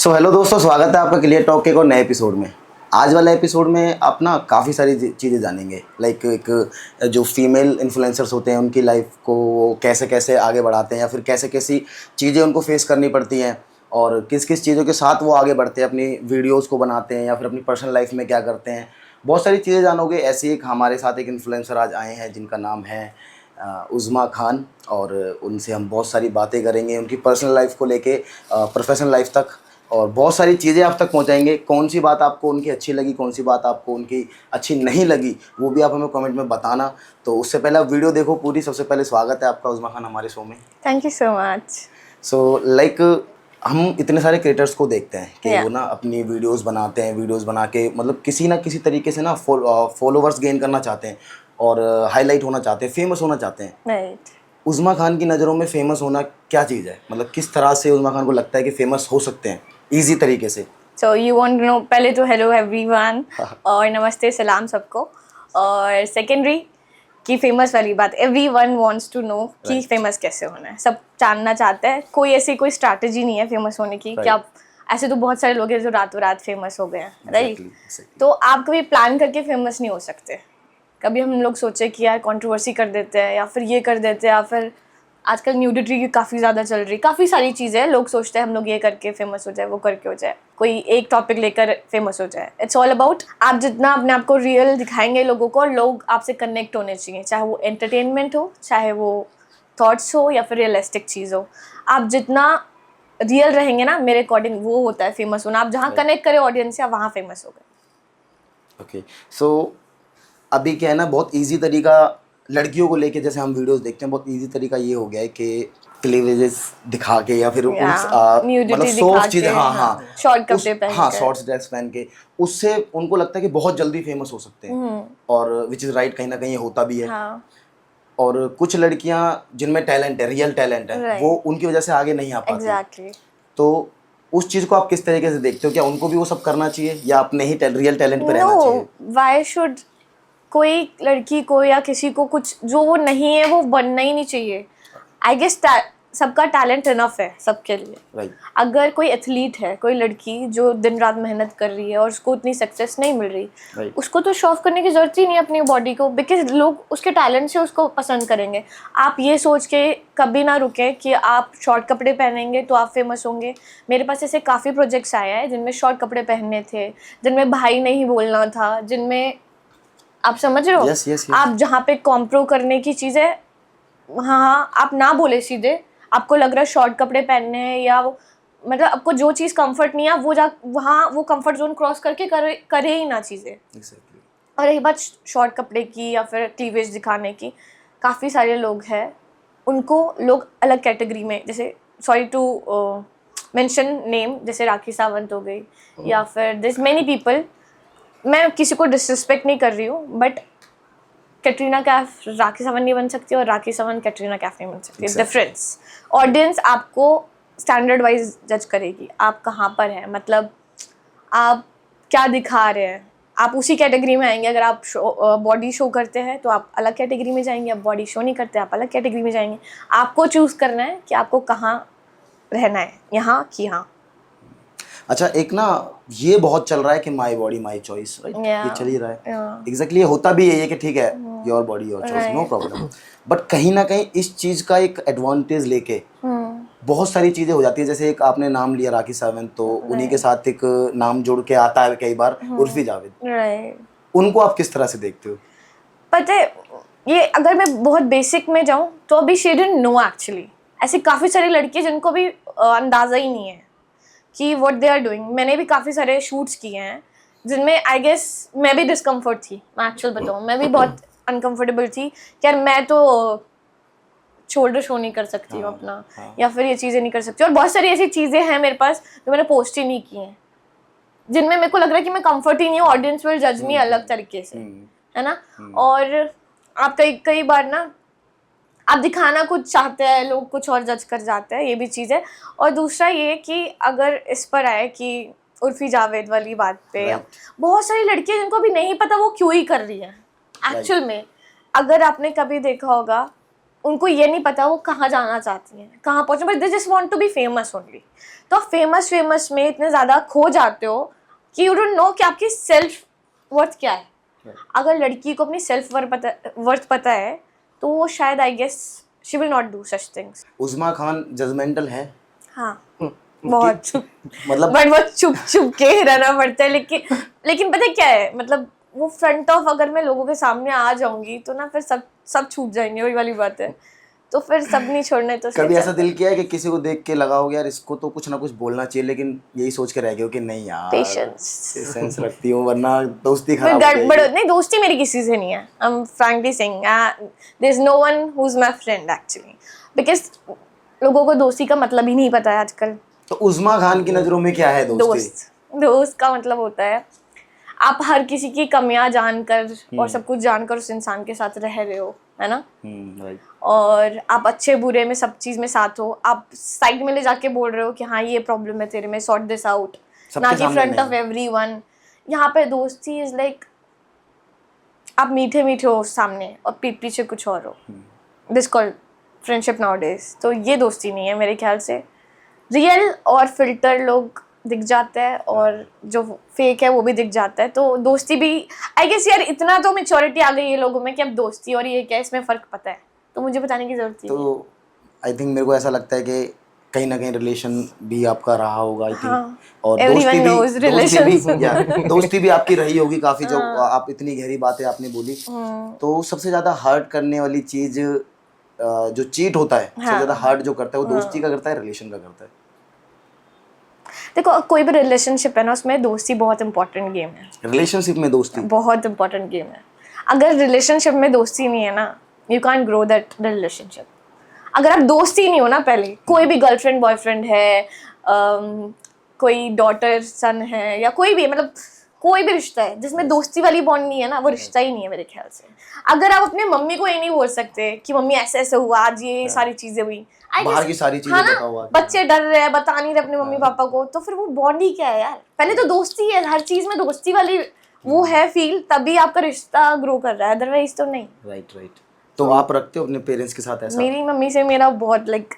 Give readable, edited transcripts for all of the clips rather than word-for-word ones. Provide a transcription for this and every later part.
So hello दोस्तों, स्वागत है आपका क्लियर टॉक के एक और नए एपिसोड में। आज वाला एपिसोड में आप ना काफ़ी सारी चीज़ें जानेंगे। लाइक एक जो फीमेल इन्फ्लुएंसर्स होते हैं उनकी लाइफ को वो कैसे कैसे आगे बढ़ाते हैं या फिर कैसे कैसी चीज़ें उनको फेस करनी पड़ती हैं और किस किस चीज़ों के साथ वो आगे बढ़ते हैं, अपनी वीडियोज़ को बनाते हैं या फिर अपनी पर्सनल लाइफ में क्या करते हैं। बहुत सारी चीज़ें जानोगे। ऐसे एक हमारे साथ एक इन्फ्लुएंसर आज आए हैं जिनका नाम है उज़्मा खान, और उनसे हम बहुत सारी बातें करेंगे उनकी पर्सनल लाइफ को लेके प्रोफेशनल लाइफ तक, और बहुत सारी चीज़ें आप तक पहुंचाएंगे। कौन सी बात आपको उनकी अच्छी लगी, कौन सी बात आपको उनकी अच्छी नहीं लगी, वो भी आप हमें कमेंट में बताना। तो उससे पहले आप वीडियो देखो पूरी। सबसे पहले स्वागत है आपका उज़्मा खान हमारे शो में। Thank you so much. So like हम इतने सारे क्रिएटर्स को देखते हैं कि वो ना अपनी वीडियोस बनाते हैं, वीडियोस बना के मतलब किसी ना किसी तरीके से ना फॉलोवर्स गेन करना चाहते हैं और हाईलाइट होना चाहते हैं, फेमस होना चाहते हैं। राइट। उज़्मा खान की नज़रों में फेमस होना क्या चीज़ है? मतलब किस तरह से उज़्मा खान को लगता है कि फेमस हो सकते हैं इजी तरीके से? So you want to know, पहले तो हेलो एवरीवन और नमस्ते सलाम सबको। और सेकेंडरी कि फेमस वाली बात, एवरीवन वांट्स टू नो कि फेमस कैसे होना है। सब जानना चाहते हैं। कोई ऐसी कोई स्ट्रैटेजी नहीं है फेमस होने की कि आप ऐसे तो बहुत सारे लोग हैं जो रातों रात फेमस हो गए हैं, राइट? तो आप कभी प्लान करके फेमस नहीं हो सकते। कभी हम लोग सोचे कि यार कंट्रोवर्सी कर देते हैं या फिर ये कर देते हैं, या फिर आजकल न्यूडिटी की काफ़ी ज़्यादा चल रही, काफ़ी सारी चीज़ें लोग सोचते हैं हम लोग ये करके फेमस हो जाए, वो करके हो जाए, कोई एक टॉपिक लेकर फेमस हो जाए। इट्स ऑल अबाउट आप जितना अपने आप को रियल दिखाएंगे लोगों को, लोग आपसे कनेक्ट होने चाहिए, चाहे वो एंटरटेनमेंट हो, चाहे वो थॉट्स हो या फिर रियलिस्टिक चीज़ हो। आप जितना रियल रहेंगे ना, मेरे अकॉर्डिंग वो होता है फेमस होना। आप जहाँ कनेक्ट करें ऑडियंस से, आप वहाँ फेमस हो गए। ओके, सो अभी क्या है ना, बहुत इजी तरीका लड़कियों को लेके, जैसे हम वीडियोस देखते हैं, बहुत इजी तरीका ये हो गया है कि क्लीवेजेस दिखा के या फिर मतलब सॉफ्ट चीज़ें, हाँ शॉर्ट कपड़े पहन के, हाँ शॉर्ट्स ड्रेस पहन के, उससे उनको लगता है कि बहुत जल्दी फेमस हो सकते हैं, और विच इज़ राइट, कहीं ना कहीं ये होता भी है। हाँ। और कुछ लड़कियां जिनमें टैलेंट है, रियल टैलेंट है, वो उनकी वजह से आगे नहीं आ पाती। Exactly. तो उस चीज़ को आप किस तरीके से देखते हो? क्या उनको भी वो सब करना चाहिए या अपने ही रियल टैलेंट पे रहना चाहिए? Why should कोई लड़की को या किसी को कुछ जो वो नहीं है वो बनना ही नहीं चाहिए। आई गेस सबका टैलेंट इनफ है सबके लिए। Right. अगर कोई एथलीट है, कोई लड़की जो दिन रात मेहनत कर रही है और उसको उतनी सक्सेस नहीं मिल रही, Right. उसको तो शो ऑफ करने की जरूरत ही नहीं है अपनी बॉडी को, बिकॉज लोग उसके टैलेंट से उसको पसंद करेंगे। आप ये सोच के कभी ना रुके कि आप शॉर्ट कपड़े पहनेंगे तो आप फेमस होंगे। मेरे पास ऐसे काफ़ी प्रोजेक्ट्स आए हैं जिनमें शॉर्ट कपड़े पहनने थे, जिनमें भाई नहीं बोलना था, जिनमें आप समझ रहे हो, yes. आप जहाँ पे कॉम्प्रो करने की चीज़ें, हाँ आप ना बोले सीधे, आपको लग रहा है शॉर्ट कपड़े पहनने हैं या मतलब आपको जो चीज़ कंफर्ट नहीं है वो वहाँ वो कंफर्ट जोन क्रॉस करके करे ही ना चीज़ें। Exactly. और रही बात शॉर्ट कपड़े की या फिर क्लीवेज दिखाने की, काफ़ी सारे लोग हैं उनको लोग अलग कैटेगरी में, जैसे सॉरी टू मेंशन नेम, जैसे राखी सावंत हो गई या फिर दिस मेनी पीपल, मैं किसी को डिसरिस्पेक्ट नहीं कर रही हूँ, बट कैटरीना कैफ राखी सावंत नहीं बन सकती और राखी सावंत कैटरीना कैफ नहीं बन सकती। डिफरेंस। ऑडियंस आपको स्टैंडर्ड वाइज जज करेगी, आप कहाँ पर हैं, मतलब आप क्या दिखा रहे हैं, आप उसी कैटेगरी में आएंगे। अगर आप बॉडी शो करते हैं तो आप अलग कैटेगरी में जाएंगे, आप बॉडी शो नहीं करते आप अलग कैटेगरी में जाएंगे। आपको चूज़ करना है कि आपको कहाँ रहना है, यहाँ कि यहाँ। अच्छा, एक ना ये बहुत चल रहा है कि my body my choice, right? ये चल ही रहा है। एग्जैक्टली ये होता भी है कि ठीक है, your body your choice, no problem. But कहीं ना कहीं इस चीज़ का एक एडवांटेज लेके बहुत सारी चीज़ें हो जाती है। जैसे एक आपने नाम लिया राखी सावंत, तो उन्हीं के साथ एक नाम जुड़ के आता है कई बार, उर्फी जावेद। उनको आप किस तरह से देखते हो? पता है, ये अगर मैं बहुत बेसिक में जाऊँ तो अभी शी डिडंट नो एक्चुअली। ऐसी काफ़ी सारी लड़कियाँ जिनको भी अंदाज़ा ही नहीं है कि व्हाट दे आर डूइंग। मैंने भी काफ़ी सारे शूट्स किए हैं जिनमें आई गेस मैं भी डिस्कम्फर्ट थी। मैं एक्चुअल बताऊँ, मैं भी बहुत अनकंफर्टेबल थी कि यार मैं तो शोल्डर शो नहीं कर सकती हूँ अपना, या फिर ये चीज़ें नहीं कर सकती। और बहुत सारी ऐसी चीज़ें हैं मेरे पास जो मैंने पोस्ट ही नहीं की हैं, जिनमें मेरे को लग रहा है कि मैं कंफर्ट ही नहीं हूँ, ऑडियंस विल जज मी अलग तरीके से, है ना। और आप कई बार ना आप दिखाना कुछ चाहते हैं, लोग कुछ और जज कर जाते हैं, ये भी चीज़ है। और दूसरा ये कि अगर इस पर आए कि उर्फी जावेद वाली बात पे, बहुत सारी लड़कियां जिनको भी नहीं पता वो क्यों ही कर रही हैं एक्चुअल में। अगर आपने कभी देखा होगा उनको ये नहीं पता वो कहाँ जाना चाहती हैं, कहाँ पहुँचना, but they just want to be famous only. तो आप फेमस में इतने ज़्यादा खो जाते हो कि यू डोंट नो कि आपकी सेल्फ वर्थ क्या है। अगर लड़की को अपनी सेल्फ वर्थ पता है तो वो शायद I guess she will not do such things. Uzma Khan judgmental है? हाँ बहुत मतलब बट वो चुप चुप के रहना पड़ता है, लेकिन पता है क्या है, मतलब वो फ्रंट ऑफ अगर मैं लोगों के सामने आ जाऊंगी तो ना फिर सब छूट जाएंगे, वही वाली बात है। तो फिर सब नहीं छोड़ने तो कभी ऐसा दिल किया है कि किसी को देख के लगा हो यार इसको तो कुछ ना कुछ बोलना चाहिए, लेकिन यही सोच के रह गए हो कि नहीं यार पेशेंस रखती हूँ वरना दोस्ती खराब हो जाएगी? नहीं, दोस्ती मेरी किसी से नहीं है। I am frankly saying there is no one who is my friend actually, because लोगों को दोस्ती का मतलब ही नहीं पता है आजकल। तो उज़मा खान की नज़रों में क्या है दोस्ती? दोस्त का मतलब होता है आप हर किसी की कमियां जानकर और सब कुछ जानकर उस इंसान के साथ रह रहे हो, है ना। राइट। और आप अच्छे बुरे में सब चीज में साथ हो, आप साइड में ले जाके बोल रहे हो कि हाँ ये प्रॉब्लम है तेरे में, सॉर्ट दिस आउट, ना कि फ्रंट ऑफ एवरीवन। यहाँ पे दोस्ती इज लाइक आप मीठे मीठे हो सामने और पीठ पीछे कुछ और हो। This called friendship nowadays. तो ये दोस्ती नहीं है मेरे ख्याल से। रियल और फिल्टर लोग दिख जाता है और जो फेक है वो भी दिख जाता है। तो दोस्ती भी आई गेस यार इतना तो मैच्योरिटी आ गई है लोगों में कि अब दोस्ती और ये क्या है इसमें फ़र्क पता है, तो मुझे बताने की ज़रूरत नहीं। तो आई थिंक मेरे को ऐसा लगता है कि कहीं ना कहीं रिलेशन भी आपका रहा होगा आई थिंक। हाँ, और दोस्ती भी आपकी रही होगी काफ़ी। जो आप इतनी गहरी बातें आपने बोली, तो सबसे ज़्यादा हर्ट करने वाली चीज़ जो चीट होता है, सबसे ज़्यादा हर्ट जो करता है वो दोस्ती का करता है, रिलेशन का करता है? देखो कोई भी रिलेशनशिप है ना उसमें दोस्ती बहुत इंपॉर्टेंट गेम है। रिलेशनशिप में दोस्ती बहुत इंपॉर्टेंट गेम है। अगर रिलेशनशिप में दोस्ती नहीं है ना, you can grow that relationship. अगर आप दोस्ती नहीं हो ना, पहले कोई भी गर्लफ्रेंड बॉयफ्रेंड है, कोई डॉटर सन है, या कोई भी मतलब कोई भी रिश्ता है जिसमें दोस्ती वाली बॉन्ड नहीं है ना, वो रिश्ता ही नहीं है मेरे ख्याल से। अगर आप अपने मम्मी को ये नहीं बोल सकते कि मम्मी ऐसे ऐसे हुआ आज, ये सारी चीजें हुई, बाहर की सारी चीजें पता हुआ, बच्चे डर रहे हैं, बता नहीं रहे अपने मम्मी पापा को, तो फिर वो बॉन्ड ही क्या है यार। पहले तो दोस्ती है, हर चीज में दोस्ती वाली वो है फील, तभी आपका रिश्ता ग्रो कर रहा है, अदरवाइज तो नहीं। राइट। तो आप रखते हो अपने पेरेंट्स के साथ ऐसा? मेरी मम्मी से मेरा बहुत like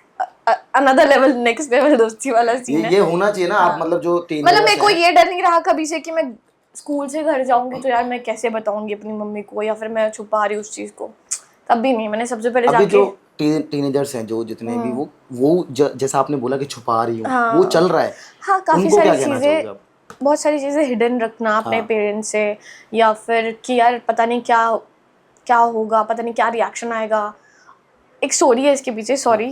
another level, next level दोस्ती वाला सीन है। ये होना चाहिए ना। आप मतलब जो मतलब मेरे को ये डर नहीं रहा कभी से कि मैं स्कूल से घर जाऊंगी तो यार मैं कैसे बताऊंगी अपनी मम्मी को, या फिर मैं छुपा रही हूँ उस चीज को, कभी नहीं। मैंने सबसे पहले अभी जाके जो टीनेजर्स हैं जो जितने भी वो जैसा आपने बोला कि छुपा रही हूँ, वो चल रहा है। हाँ, काफी सारी चीजें, बहुत सारी चीजें हिडन रखना अपने पेरेंट्स से, या फिर कि यार पता नहीं क्या होगा, पता नहीं क्या रिएक्शन आएगा। एक स्टोरी है इसके पीछे, सॉरी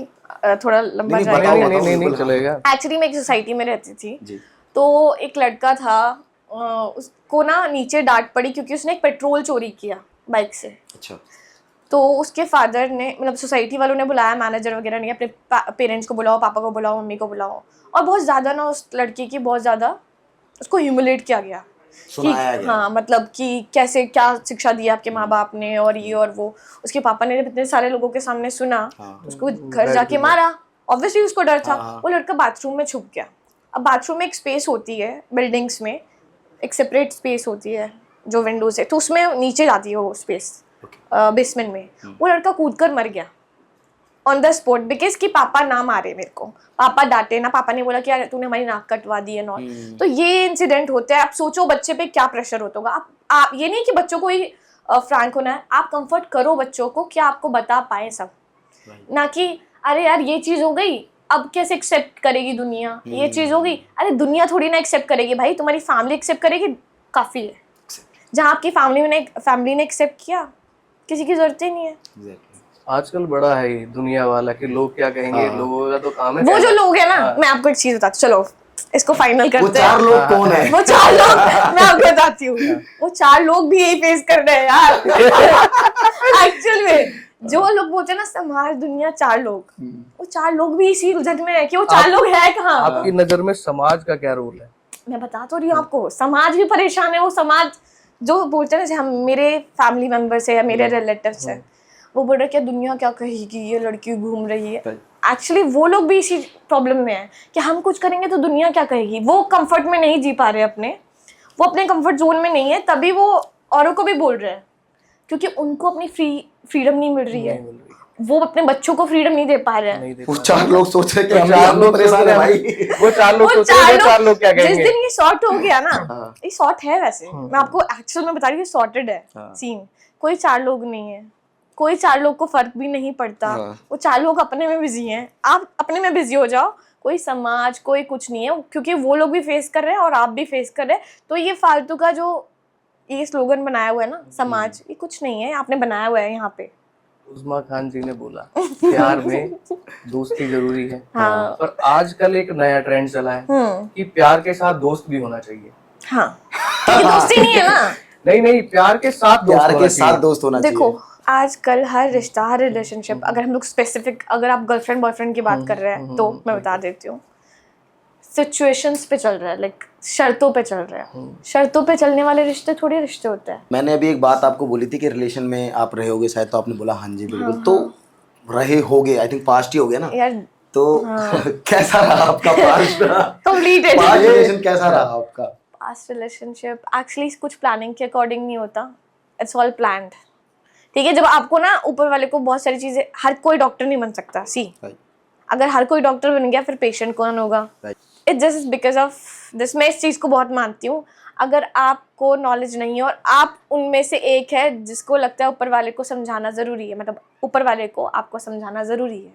थोड़ा लंबा जाएगा। नहीं चलेगा। एक्चुअली मैं एक सोसाइटी में रहती थी, तो एक लड़का था, उसको ना नीचे डांट पड़ी क्योंकि उसने एक पेट्रोल चोरी किया बाइक से। अच्छा। तो उसके फादर ने, मतलब सोसाइटी वालों ने बुलाया, मैनेजर वगैरह ने, अपने पेरेंट्स को बुलाओ, पापा को बुलाओ, मम्मी को बुलाओ, और बहुत ज़्यादा ना उस लड़की की बहुत ज़्यादा उसको ह्यूमिलेट किया गया कि हाँ, मतलब कि कैसे क्या शिक्षा दी आपके माँ बाप ने और ये और वो। उसके पापा ने इतने सारे लोगों के सामने सुना, उसको घर जाके मारा। ऑब्वियसली उसको डर था। वो लड़का बाथरूम में छुप गया। अब बाथरूम में एक स्पेस होती है बिल्डिंग्स में, एक सेपरेट स्पेस होती है जो विंडोज है, तो उसमें नीचे जाती है वो स्पेस, बेसमेंट में। वो लड़का कूद कर मर गया ऑन द स्पॉट, बिकॉज कि पापा ना मारे मेरे को, पापा डांटे ना, पापा ने बोला कि यार तूने हमारी नाक कटवा दी है नॉट। तो ये इंसिडेंट होते हैं। आप सोचो बच्चे पे क्या प्रेशर होता होगा। आप ये नहीं कि बच्चों को ही फ्रैंक होना है, आप कंफर्ट करो बच्चों को कि आपको बता पाए सब, ना कि अरे यार ये चीज हो गई अब कैसे एक्सेप्ट करेगी दुनिया, ये चीज हो गई, अरे दुनिया थोड़ी ना एक्सेप्ट करेगी भाई, तुम्हारी फैमिली एक्सेप्ट करेगी, काफी है। जहाँ आपकी फैमिली ने एक्सेप्ट किया, किसी की जरूरत ही नहीं है। आजकल बड़ा है दुनिया वाला कि लोग क्या कहेंगे, लोगों का तो काम है। वो जो लोग है ना, मैं आपको एक चीज बताती हूँ, चलो इसको फाइनल करते हैं। वो 4 लोग कौन है? वो 4 लोग मैं आपको बताती हूँ। वो 4 लोग भी यही फेस कर रहे हैं यार। एक्चुअल में जो लोग बोलते हैं ना समाज दुनिया 4 लोग, वो 4 लोग भी इसी उलझन में है कि वो 4 लोग है कहाँ। आपकी नजर में समाज का क्या रोल है? मैं बता तो रही हूँ आपको, समाज भी परेशान है। वो समाज जो बोलते हैं, जैसे हम, मेरे फैमिली मेंबर्स है या मेरे रिलेटिव्स है, वो बोल रहे क्या दुनिया क्या कहेगी, ये लड़की घूम रही है। एक्चुअली वो लोग भी इसी प्रॉब्लम में है कि हम कुछ करेंगे तो दुनिया क्या कहेगी। वो कंफर्ट में नहीं जी पा रहे अपने, वो अपने कंफर्ट जोन में नहीं है, तभी वो औरों को भी बोल रहे हैं, क्योंकि उनको अपनी फ्रीडम नहीं मिल रही है। वो अपने बच्चों को फ्रीडम नहीं दे पा रहे हैं। नहीं दे वो 4 लोग सोच रहे हैं कि हम चार लोग लोग परेशान है भाई। वो 4 लोग सोच रहे हैं, 4 लोग क्या जिस कहेंगे। दिन ये सॉर्ट हो गया ना, हाँ। ये सॉर्ट है वैसे, मैं आपको एक्चुअल में बता रही हूँ, सॉर्टेड है हाँ। सीन। कोई 4 लोग नहीं है, कोई 4 लोग को फर्क भी नहीं पड़ता। हाँ। वो 4 लोग अपने में बिजी हैं, आप अपने में बिजी हो जाओ, कोई समाज कोई कुछ नहीं है, क्योंकि वो लोग भी फेस कर रहे हैं और आप भी फेस कर रहे हैं। तो ये फालतू का जो ये स्लोगन बनाया हुआ है ना समाज, ये कुछ नहीं है, आपने बनाया हुआ है यहाँ पे। उस्मा खान जी ने बोला प्यार में दोस्ती जरूरी है। हाँ। पर आजकल एक नया ट्रेंड चला है कि प्यार के साथ दोस्त भी होना चाहिए। हाँ, क्योंकि दोस्ती नहीं है ना। नहीं, प्यार के साथ दोस्त प्यार होना के साथ चाहिए। दोस्त होना चाहिए। देखो आजकल हर रिश्ता, हर रिलेशनशिप, अगर हम लोग स्पेसिफिक, अगर आप गर्लफ्रेंड बॉयफ्रेंड की बात कर रहे हैं तो मैं बता देती हूँ, सिचुएशंस पे चल रहा है, लाइक शर्तों पे चल रहा है। शर्तों पे चलने वाले रिश्ते थोड़े रिश्ते होते हैं। मैंने अभी एक बात आपको बोली थी कि रिलेशन में आप रहे होगे शायद, तो आपने बोला हाँ जी बिल्कुल। तो रहे होगे, आई थिंक पास्ट ही हो गया ना यार तो कैसा रहा आपका पास्ट? कंप्लीटेड पास्ट रिलेशन कैसा रहा आपका? पास्ट रिलेशनशिप एक्चुअली कुछ प्लानिंग के अकॉर्डिंग नहीं होता, इट्स ऑल प्लान्ड। ठीक है, जब आपको ना ऊपर वाले को बहुत सारी चीजें, हर कोई डॉक्टर नहीं बन सकता। सी Right. अगर हर कोई डॉक्टर बन गया फिर पेशेंट कौन होगा? Right. It's just because of this. मैं इस चीज को बहुत मानती हूँ, अगर आपको नॉलेज नहीं है और आप उनमें से एक है जिसको लगता है ऊपर वाले को समझाना जरूरी है, मतलब ऊपर वाले को आपको समझाना जरूरी है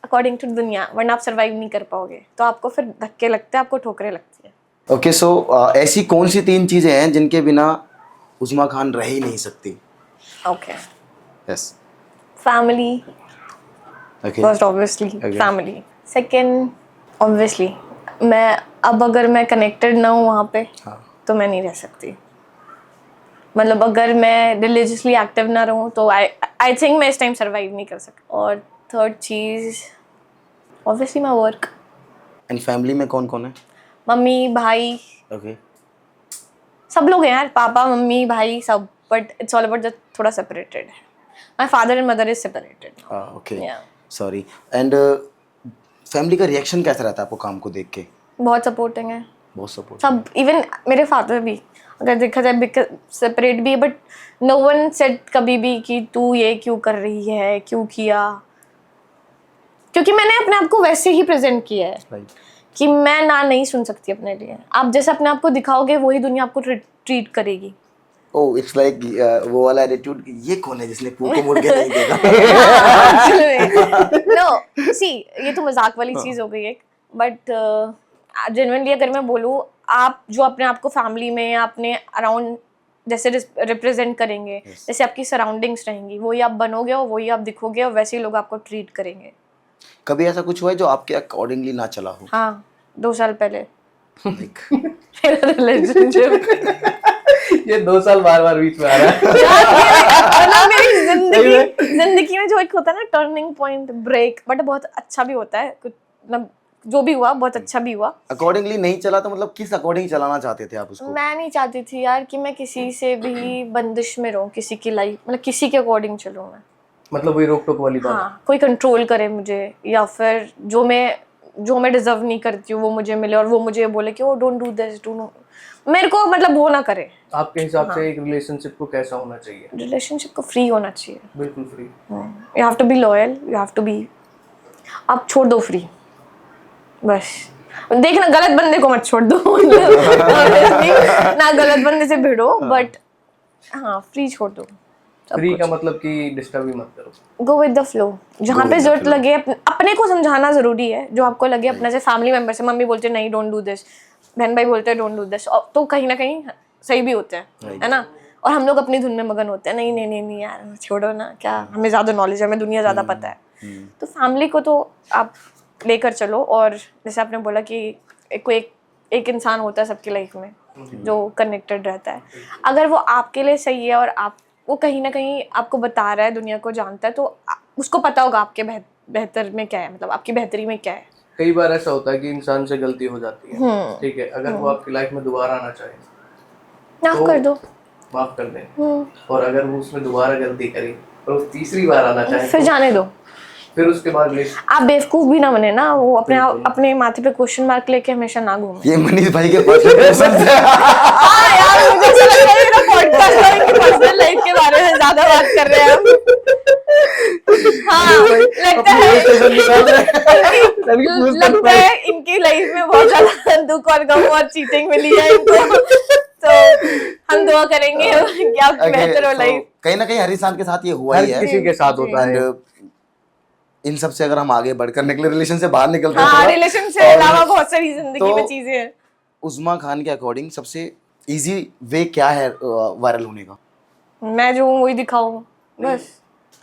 अकॉर्डिंग टू दुनिया, वरना आप सर्वाइव नहीं कर पाओगे। तो आपको फिर धक्के लगते हैं, आपको ठोकरें लगती है। ओके सो ऐसी कौन सी 3 चीजें हैं जिनके बिना उस्मा खान रह ही नहीं सकती? Okay, yes family okay first, obviously Okay. Family. Second obviously मैं, अब अगर मैं कनेक्टेड ना हूँ वहाँ पे हाँ तो मैं नहीं रह सकती। मतलब अगर मैं रिलीजियसली एक्टिव ना रहूँ तो आई थिंक मैं इस टाइम सर्वाइव नहीं कर सकती। और third cheese obviously my work. And family में कौन कौन है? मम्मी भाई ओके सब लोग हैं यार, पापा मम्मी भाई सब, but it's all about just थोड़ा सेपरेटेड है। My father and mother is separated. Okay Yeah. Sorry. And family का रिएक्शन कैसा रहता है आपको काम को देख के? बहुत सपोर्टिंग है बहुत सपोर्ट। सब, इवन मेरे फादर भी, अगर देखा जाए सेपरेट भी है, बट नो वन सेड कभी भी कि तू ये क्यों कर रही है, क्यों किया, क्योंकि मैंने अपने आप को वैसे ही प्रेजेंट किया है राइट। कि मैं ना नहीं सुन सकती अपने लिए। आप जैसे अपने आप को दिखाओगे वही दुनिया आपको ट्रीट करेगी। ओह इट्स लाइक वो वाला एटीट्यूड, ये कौन है जिसने पू को मुड़ के नहीं देखा? नो सी, ये तो मजाक वाली चीज हो गई एक, बट जेन्युइनली अगर मैं बोलूँ, आप जो अपने आप को फैमिली में या अपने अराउंड जैसे रिप्रेजेंट करेंगे, जैसे आपकी सराउंडिंग्स रहेंगी, वही आप बनोगे और वही आप दिखोगे और वैसे ही लोग आपको ट्रीट करेंगे। कभी ऐसा कुछ हुआ है जो आपके अकॉर्डिंगली ना चला हो? हाँ, 2 साल पहले Like, मेरा रिलेशनशिप ये 2 साल बार बीच में आ रहा है। मतलब मेरी जिंदगी में जो एक होता है ना टर्निंग पॉइंट, ब्रेक, बट बहुत अच्छा भी होता है, मतलब जो भी हुआ बहुत अच्छा भी हुआ। अकॉर्डिंगली नहीं चला तो मतलब किस अकॉर्डिंग चलाना चाहते थे आप उसको? मैं नहीं चाहती थी यार कि मैं किसी से भी बंदिश में रहूं, किसी की लाइफ, मतलब किसी के अकॉर्डिंग चलूं मैं। मतलब वही रोक टोक वाली बात। हाँ, कोई कंट्रोल करे मुझे, या फिर जो मैं डिजर्व नहीं करती हूँ वो मुझे मिले और वो मुझे बोले कि oh don't do this, do, मेरे को मतलब वो ना करे। आपके हिसाब से एक रिलेशनशिप को कैसा होना चाहिए? रिलेशनशिप को फ्री होना चाहिए। बिल्कुल free. You have to be loyal, you have to be, आप छोड़ दो फ्री, बस देखना गलत बंदे को मत छोड़ दो ना गलत बंदे से भिड़ो, बट हाँ फ्री छोड़ दो। फ्री का मतलब कि डिस्टर्ब ही मत करो। गो विद द फ्लो, जहाँ पे जरूरत लगे अपने को समझाना जरूरी है, जो आपको लगे अपने से फैमिली मेंबर से, मम्मी बोलते नहीं डोंट डू दिस, बहन भाई बोलते हैं डोंट डू दिस, तो कहीं ना कहीं सही भी होते हैं, है ना। और हम लोग अपनी धुन में मगन होते हैं, नहीं नहीं नहीं नहीं यार छोड़ो ना, क्या हमें ज़्यादा नॉलेज है, हमें दुनिया ज़्यादा पता है। तो फैमिली को तो आप लेकर चलो, और जैसे आपने बोला कि एक इंसान होता है सबकी लाइफ में जो कनेक्टेड रहता है, अगर वो आपके लिए सही है और आप वो कहीं ना कहीं आपको बता रहा है, दुनिया को जानता है, तो उसको पता होगा आपके बेहतर में क्या है, मतलब आपकी बेहतरी में क्या है। कई बार ऐसा होता है कि इंसान से गलती हो जाती है, ठीक है, अगर वो आपकी लाइफ में दोबारा आना चाहे माफ तो कर दो, माफ कर दें, और अगर वो उसमें दोबारा गलती करे और वो तीसरी बार आना चाहे फिर जाने दो। फिर उसके बाद रिलेशन आप बेवकूफ भी ना बने ना, वो अपने माथे पे क्वेश्चन मार्क लेके हमेशा ना घूमे। ये मनीष भाई के पर्सनल क्वेश्चन है। हाँ यार, मुझे ऐसा लगता है मेरा पॉडकास्ट और इनकी पर्सनल लाइफ के बारे में ज्यादा बात कर रहे हैं हम। हाँ, लगता है इनकी लाइफ में बहुत ज्यादा दुख और गम और चीटिंग मिली है इनको, तो हम दुआ करेंगे कि आप बेहतर हो लाइफ। कहीं ना कहीं हर इंसान के साथ ये हुआ ही है, किसी के साथ होता है। एंड इन सब से अगर हम आगे बढ़कर निकले, रिलेशन से बाहर निकलते हैं हाँ, थोड़ा, रिलेशन से अलावा बहुत सारी जिंदगी में चीजें हैं। उस्मा खान के अकॉर्डिंग सबसे इजी वे क्या है वायरल होने का? मैं जो वही दिखाऊं बस,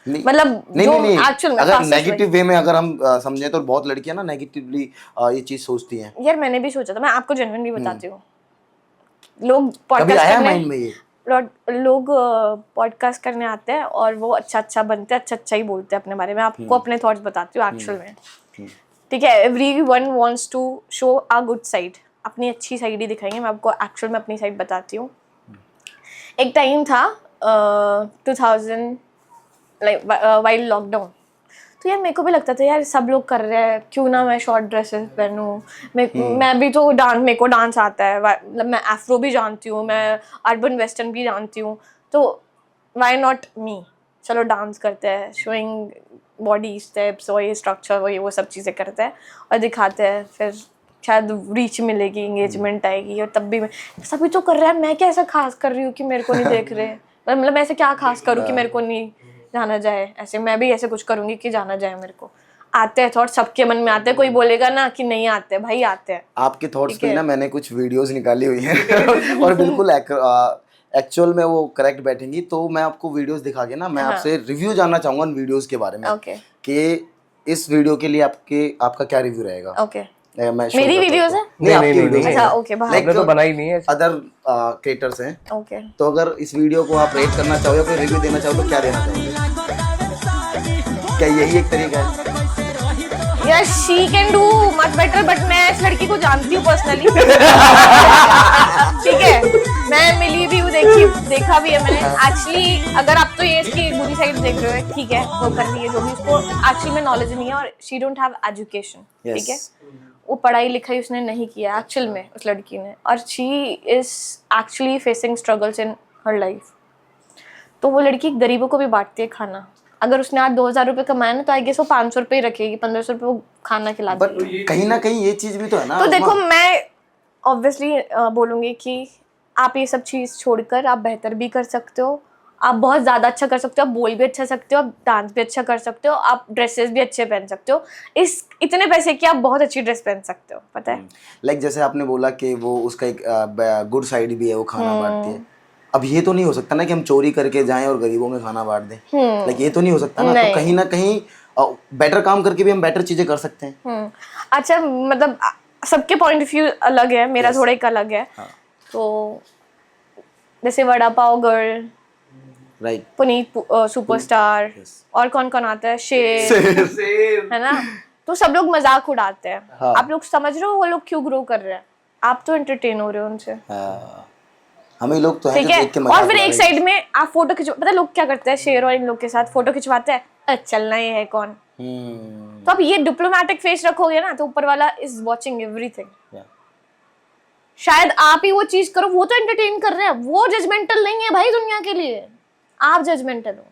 नहीं, मतलब नहीं, जो नहीं, एक्चुअल में अगर fastest way। नेगेटिव वे में अगर हम समझें तो बहुत लड़कियां ना नेगेटिवली ये चीज सोचती हैं। यार मैंने भी सोचा था, मैं आपको जेन्युइनली बताती हूँ, लोग कभी पॉडकास्ट आया करने माइंड में ये? लोग पॉडकास्ट करने आते हैं और वो अच्छा बनते हैं, अच्छा ही बोलते हैं अपने बारे में। आपको अपने थॉट्स बताती हूँ एक्चुअल में, ठीक है। Everyone wants to show a good side, अपनी अच्छी साइड ही दिखाएंगे। मैं आपको एक्चुअल में अपनी साइड बताती हूँ। एक टाइम था 2000 लाइक वाइल लॉकडाउन, तो यार मेरे को भी लगता था यार सब लोग कर रहे हैं, क्यों ना मैं शॉर्ट ड्रेसेस पहनूं। मैं भी तो मेरे को डांस आता है, मतलब मैं एफ्रो भी जानती हूँ, मैं अर्बन वेस्टर्न भी जानती हूँ, तो व्हाई नॉट मी। चलो डांस करते हैं, शोइंग बॉडी स्टेप्स और ये स्ट्रक्चर वो सब चीज़ें करते हैं और दिखाते हैं, फिर शायद रीच मिलेगी, एंगेजमेंट आएगी। और तब भी सभी तो कर रहा है, मैं क्या ऐसा खास कर रही हूँ कि मेरे को नहीं देख रहे, मतलब मैं ऐसे क्या खास करूँ कि मेरे को नहीं जाना जाए। ऐसे मैं भी ऐसे कुछ करूंगी कि जाना जाए मेरे को। आते हैं थॉट, सबके मन में आते हैं, कोई बोलेगा ना कि नहीं आते, भाई आते हैं। आपके थॉट्स पे ना मैंने कुछ वीडियोस निकाली हुई हैं और बिल्कुल एक्चुअल में वो करेक्ट बैठेंगी, तो मैं आपको वीडियोस दिखा के ना मैं आपसे रिव्यू जानना चाहूंगा उन वीडियोस के बारे में, कि इस वीडियो के लिए आपका क्या रिव्यू रहेगा। ओके, मैं मेरी वीडियोस है? नहीं, आपकी वीडियोस अच्छा, ओके, आपने तो बनाई नहीं है। अदर क्रिएटर्स हैं, ओके। तो अगर इस वीडियो को आप रेट करना चाहो या कोई रिव्यू देना चाहो तो क्या देना चाहोगे? क्या यही एक तरीका है? यार she can do much better, but मैं इस लड़की को जानती हूँ पर्सनली। ठीक है, मैं मिली भी हूँ, देखा भी है मैंने एक्चुअली। अगर आप तो ये इसकी बुरी साइड देख रहे हो, ठीक है, वो कर रही है जो भी, उसको एक्चुअली में नॉलेज नहीं है और शी डोंट हैव एजुकेशन, ठीक है। वो पढ़ाई लिखाई उसने नहीं किया एक्चुअल में, उस लड़की ने, और she is actually facing struggles in her life. तो वो लड़की गरीबों को भी बांटती है खाना। अगर उसने आज 2000 रुपये कमाए ना, तो आई गेस वो 500 रुपये ही रखेगी, 1500 रुपये वो खाना खिला देगी। बट कहीं ना कहीं ये चीज भी तो है ना। तो देखो, मैं ऑब्वियसली बोलूँगी कि आप ये सब चीज़ छोड़कर आप बेहतर भी कर सकते हो, आप बहुत ज़्यादा अच्छा कर सकते हो, आप बोल भी अच्छा सकते हो, आप डांस भी अच्छा कर सकते हो, आप ड्रेसेस भी अच्छे पहन सकते हो। इस इतने पैसे की आप बहुत अच्छी ड्रेस पहन सकते हो, पता है। लाइक जैसे आपने बोला कि वो उसका एक गुड साइड भी है, वो खाना बांटती है। अब ये तो नहीं हो सकता ना कि हम चोरी करके जाएं और गरीबों में खाना बांट दें। लाइक ये तो नहीं हो सकता ना। तो कहीं ना कहीं बेटर काम करके भी हम बेटर चीजें कर सकते हैं। अच्छा, मतलब सबके पॉइंट ऑफ व्यू अलग है, मेरा थोड़ा एक अलग है। तो जैसे vada pav girl, right, Puneet superstar, और कौन कौन आता है, शेर, है ना। तो सब लोग मजाक उड़ाते हैं। हाँ। आप लोग समझ रहे हो वो लोग क्यों ग्रो कर रहे हैं? आप तो एंटरटेन हो रहे हो उनसे, हमें लोग तो हैं ठीक जो है। देख के मजाक और फिर उड़ा एक रहे साइड में आप फोटो खिंचवा, पता है लोग क्या करते हैं, शेर और इन लोग के साथ फोटो खिंचवाते हैं, चलना ये है कौन। तो अब ये डिप्लोमेटिक फेस रखोगे ना, तो ऊपर वाला इज वॉचिंग एवरीथिंग। शायद आप ही वो चीज करो, वो तो एंटरटेन कर रहे हैं, वो जजमेंटल नहीं है भाई दुनिया के लिए, आप जजमेंटल हो।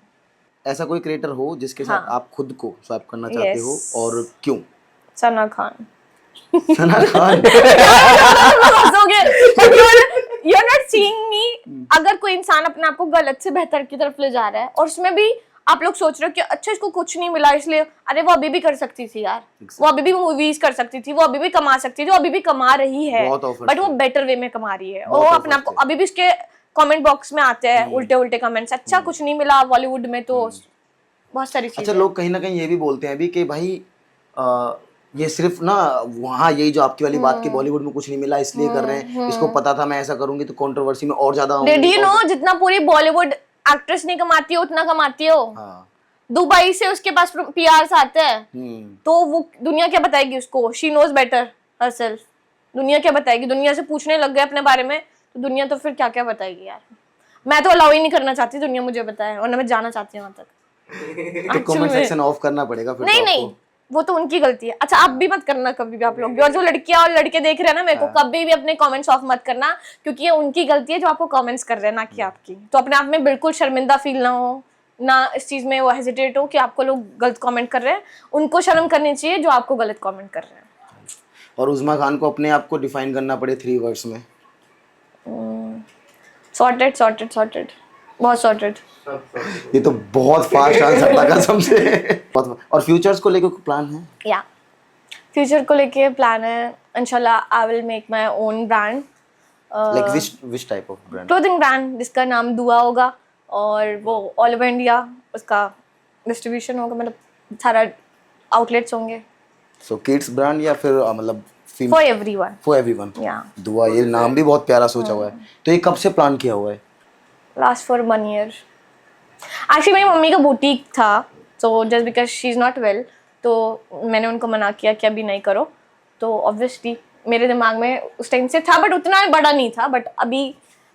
ऐसा कोई क्रिएटर हो जिसके साथ आप खुद को स्वैप करना चाहते हो, और क्यों? Sana Khan. Sana Khan. You're not seeing me। अगर कोई इंसान अपने आप को गलत से बेहतर की तरफ ले जा रहा है, और उसमें भी आप लोग सोच रहे हो कि अच्छा इसको कुछ नहीं मिला इसलिए, अरे वो अभी भी कर सकती थी यार, वो अभी भी मूवीज कर सकती थी, वो अभी भी कमा सकती थी, वो अभी भी कमा रही है, बट वो बेटर वे में कमा रही है। और वो अपने आप को अभी भी उसके कमेंट बॉक्स में आते हैं उल्टे उल्टे कमेंट्स, अच्छा कुछ नहीं मिला बॉलीवुड में, तो बहुत सारी चीजें। अच्छा, लोग कहीं ना कहीं ये भी बोलते हैं अभी कि भाई ये सिर्फ ना वहाँ यही जो आपकी वाली बात की बॉलीवुड में कुछ नहीं मिला इसलिए कर रहे हैं, इसको पता था मैं ऐसा करूंगी तो कंट्रोवर्सी में और ज्यादा Did you know जितना पूरी बॉलीवुड एक्ट्रेस नहीं कमाती हो उतना कमाती हो। दुबई से उसके पास पीआरस आते हैं, तो वो दुनिया क्या बताएगी उसको, शी नोज बेटर हरसेल्फ। दुनिया क्या बताएगी, दुनिया से पूछने लग गए अपने बारे में, तो दुनिया तो फिर क्या क्या बताएगी यार। मैं तो अलाउ ही नहीं करना चाहती दुनिया मुझे बताए, और ना मैं जाना चाहती हूँ वहां तक। तो कमेंट सेक्शन ऑफ करना पड़ेगा फिर नहीं तो नहीं, आपको। वो तो उनकी गलती है। अच्छा, आप भी मत करना कभी भी, आप लोग भी, और जो लड़कियां और लड़के देख रहे हैं ना मेरे को, कभी भी अपने कमेंट्स ऑफ मत करना, क्योंकि ये उनकी गलती है जो आपको कमेंट्स कर रहे हैं, ना कि आपकी। तो अपने आप में बिल्कुल शर्मिंदा फील ना हो, ना इस चीज में वो हेजिटेट हो कि आपको लोग गलत कमेंट कर रहे हैं। उनको शर्म करनी चाहिए जो आपको गलत कमेंट कर रहे हैं। और उज़मा खान को अपने आप को डिफाइन करना पड़े 3 वर्ड्स में। सॉर्टेड सॉर्टेड सॉर्टेड, बहुत सॉर्टेड। ये तो बहुत फास्ट आंसर था कसम से। और फ्यूचर्स को लेकर कोई प्लान है? या फ्यूचर को लेके प्लान है, इंशाल्लाह I will make my own brand, like which type of brand? Clothing brand जिसका नाम दुआ होगा, और वो ऑल ओवर इंडिया उसका डिस्ट्रीब्यूशन होगा, मतलब सारा आउटलेट्स होंगे सो किड्स ब्रांड या फिर मतलब फॉर एवरीवन। For everyone? या दुआ, ये नाम भी बहुत प्यारा सोचा हुआ है। तो ये कब से प्लान किया हुआ है? Last for 1 year. एक्चुअली मेरी मम्मी का बुटीक था, तो just because she is not well, तो मैंने उनको मना किया कि अभी नहीं करो। तो ऑब्वियसली मेरे दिमाग में उस टाइम से था, बट उतना बड़ा नहीं था। बट अभी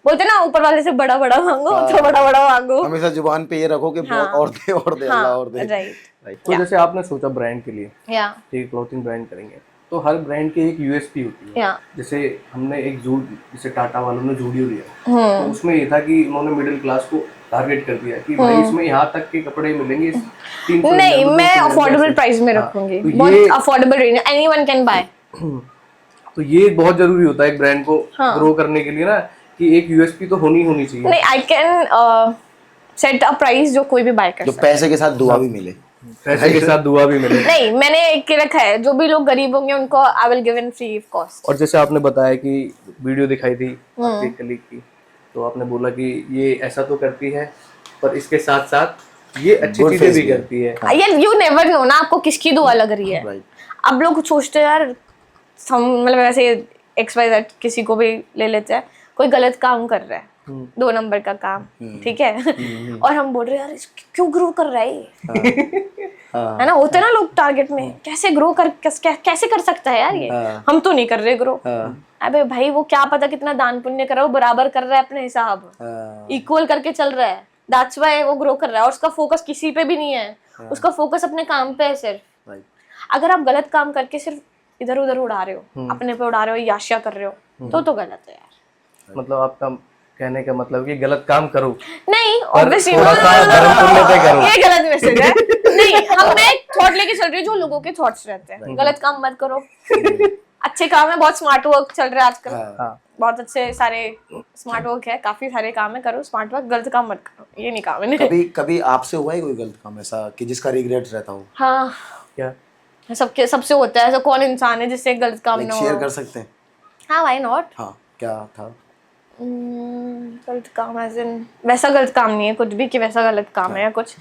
बोलते ना ऊपर वाले से बड़ा बड़ा मांगो, तो बड़ा बड़ा मांगो। हमेशा जुबान पे ये रखो कि बहुत और दे अल्लाह और दे। राइट। तो जैसे आपने सोचा ब्रांड के लिए, या ठीक क्लोथिंग ब्रांड करेंगे, तो हर ब्रांड की एक यूएसपी होती है। या जैसे हमने एक जैसे टाटा वालों ने जूडियो लिया, तो उसमें ये था कि उन्होंने मिडिल क्लास को टारगेट कर दिया कि भाई इसमें यहाँ तक के कपड़े मिलेंगे 300 नहीं, मैं अफोर्डेबल प्राइस में रखूंगी, तो बहुत affordable range, anyone can buy. तो ये बहुत जरूरी होता है एक ब्रांड को ग्रो करने के लिए ना, कि एक यूएसपी तो होनी चाहिए। नहीं, I can set a price जो कोई भी बाय कर जो सकता पैसे के साथ दुआ भी मिले। पैसे के साथ दुआ भी मिले। है। नहीं, मैंने एक रखा है, जो भी लोग गरीब होंगे उनको I will give in free of cost. और जैसे आपने बताया कि वीडियो दिखाई थी आपके कलीग की, तो आपने बोला कि ये ऐसा तो करती है, पर इसके साथ साथ ये अच्छी Good चीजें face भी भी है। करती है। ये यू नेवर नो ना, आपको किसकी दुआ लग रही है। राइट। अब लोग सोचते हैं यार, हम मतलब ऐसे XYZ किसी को भी ले लेते हैं, कोई गलत काम कर रहा है, 2 नंबर का काम, ठीक है, और हम बोल रहे हैं यार क्यों ग्रो कर रहा है ये, है ना। होते ना लोग टारगेट में, कैसे ग्रो कर कैसे कर सकता है यार ये, हम तो नहीं कर रहे ग्रो। अबे भाई, वो क्या पता कितना दान पुण्य कर रहा है, वो बराबर कर रहा है अपने हिसाब, इक्वल करके चल रहा है, दैट्स व्हाई वो ग्रो कर रहा है। और उसका फोकस किसी पे भी नहीं है, उसका फोकस अपने काम पे है सिर्फ। अगर आप गलत काम करके सिर्फ इधर उधर उड़ा रहे हो, अपने पे उड़ा रहे हो, याशिया कर रहे हो, तो गलत है यार। मतलब आपका कहने का मतलब कि गलत काम करो, नहीं, ऑब्वियसली थोड़ा सा धर्म पुण्य पे करो। ये गलत मैसेज है। नहीं, हम मैं थॉट लेके चल रही हूँ जो लोगों के थॉट्स रहते हैं। गलत काम मत करो, अच्छे काम है, बहुत स्मार्ट वर्क चल रहा है आजकल, बहुत अच्छे सारे स्मार्ट वर्क है, काफी सारे काम है, करो स्मार्ट वर्क, गलत काम मत करो, ये नहीं काम है। कभी आपसे हुआ है कोई गलत काम ऐसा कि जिसका रिग्रेट रहता हो? हाँ, क्या सबसे होता है। ऐसा कौन इंसान है जिससे गलत काम ना हो? शेयर कर सकते हैं? हाँ, व्हाई नॉट। हाँ, क्या था? गलत काम एज इन वैसा गलत काम नहीं है कुछ भी कि वैसा गलत काम है या कुछ,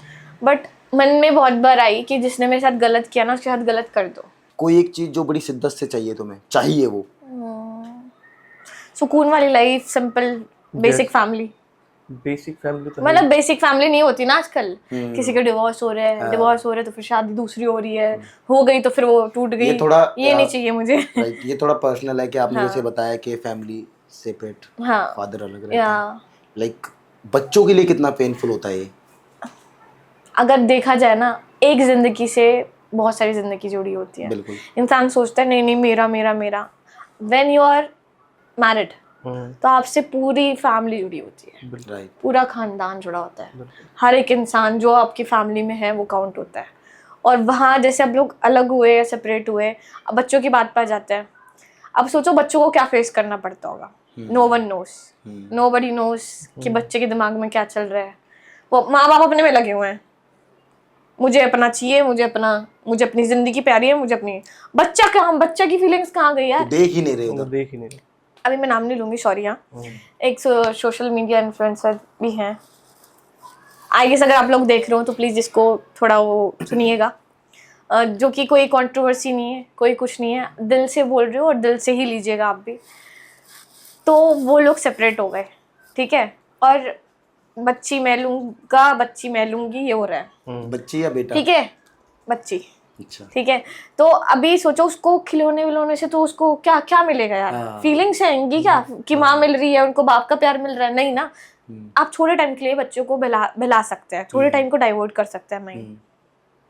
बट मन में बहुत बार आई कि जिसने मेरे साथ गलत किया ना उसके साथ गलत कर दो। कोई एक चीज जो बड़ी शिद्दत से चाहिए तुम्हें, चाहिए वो? सुकून वाली life, simple basic family. Basic family तो मतलब बेसिक फैमिली नहीं होती ना आजकल, किसी के डिवोर्स हो रहे हैं तो फिर शादी दूसरी हो रही है, हो गई तो फिर वो टूट गई, ये नहीं चाहिए मुझे। ये थोड़ा पर्सनल है कि आपने जैसे बताया कि फैमिली सेपरेट, हाँ, फादर अलग रहते हैं, लाइक बच्चों के लिए कितना पेनफुल होता है ये? अगर देखा जाए ना, एक जिंदगी से बहुत सारी जिंदगी जुड़ी होती है। बिल्कुल। इंसान सोचता है नहीं नहीं मेरा मेरा मेरा, व्हेन यू आर मैरिड तो आपसे पूरी फैमिली जुड़ी होती है, राइट, पूरा खानदान जुड़ा होता है, हर एक इंसान जो आपकी फैमिली में है वो काउंट होता है। और वहाँ जैसे अब लोग अलग हुए या सेपरेट हुए, अब बच्चों की बात पर जाते हैं, अब सोचो बच्चों को क्या फेस करना पड़ता होगा। No one knows, nobody knows कि बच्चे के दिमाग में क्या चल रहा है। वो माँ बाप अपने में लगे हुए हैं, मुझे अपना चाहिए, मुझे अपनी जिंदगी प्यारी है, मुझे अपनी बच्चा की फीलिंग्स कहाँ गई यार? देख ही नहीं रहे उधर। देख ही नहीं। अभी मैं नाम नहीं लूंगी, सॉरी। हाँ, एक सोशल मीडिया इन्फ्लुएंसर भी हैं, आई गेस अगर आप लोग देख रहे हो तो प्लीज़ इसको थोड़ा वो सुनिएगा, जो कि कोई कंट्रोवर्सी नहीं है, कोई कुछ नहीं है, दिल से बोल रही हो और दिल से ही लीजिएगा आप भी। तो वो लोग सेपरेट हो गए, ठीक है, और बच्ची मैं लूँगा, बच्ची मैं लूँगी, ये हो रहा है। बच्ची या बेटा? ठीक है, बच्ची। अच्छा, ठीक है, तो अभी सोचो उसको खिलौने विलौने से तो उसको क्या क्या मिलेगा यार? फीलिंग्स आएंगी क्या कि माँ मिल रही है, उनको बाप का प्यार मिल रहा है? नहीं ना, आप थोड़े टाइम के लिए बच्चों को बहला सकते हैं, थोड़े टाइम को डाइवर्ट कर सकते हैं माइंड,